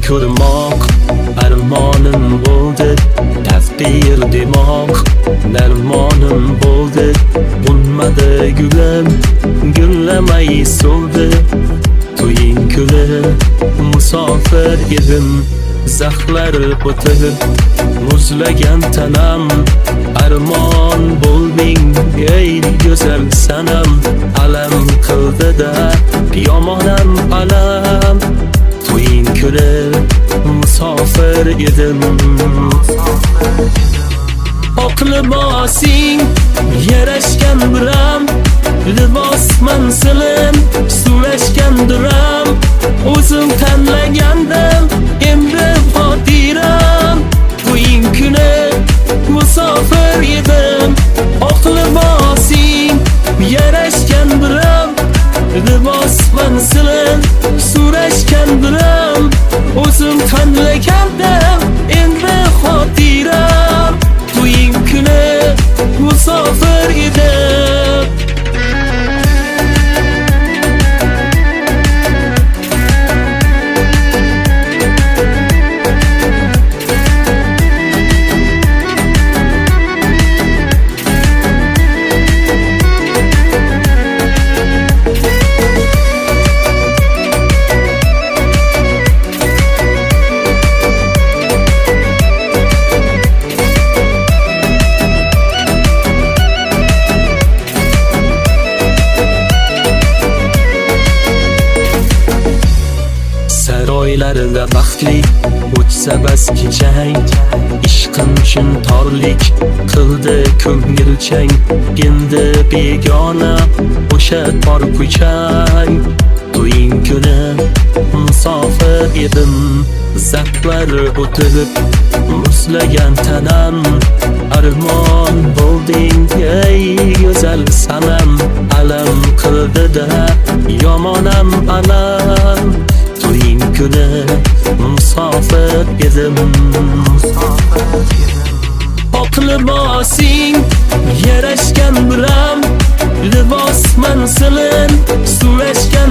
ko'rmoq armonim bo'ldi, taqdir demoq darmonim bo'ldi. Unmadi gulim, gullamay so'ldi. To'ying kuni musofir edim, zaxlar o'tib muzlagan tanam. Armon bo'lding ey go'zal sanam, alam qildi-da yomonam alam. To'ying kuni musofir edim. Oq libosing yarashgan biram, libos mansilim suvlashgan diram. O'zim tanlagandim endi xotiram. To'ying kuni musofir edim. Oq libosing yarashgan biram, libos mansilim suvlashgan diram. O'zim tanlagandim endi xotiram. To'ying kuni musofir edim. Saroylarida baxtli o'tsa bas kechang, ishqim uchun torlik qildi ko'ngilchang. Endi begona o'sha tor ko'chang. To'ying kuni musofir edim, zaxlar o'tib muzlagan tanam. Armon bo'lding ey go'zal sanam, alam qildi-da yomonam alam. To'ying kuni musofir edim. Oq libosing yarashgan biram, libos mansilim suvlashgan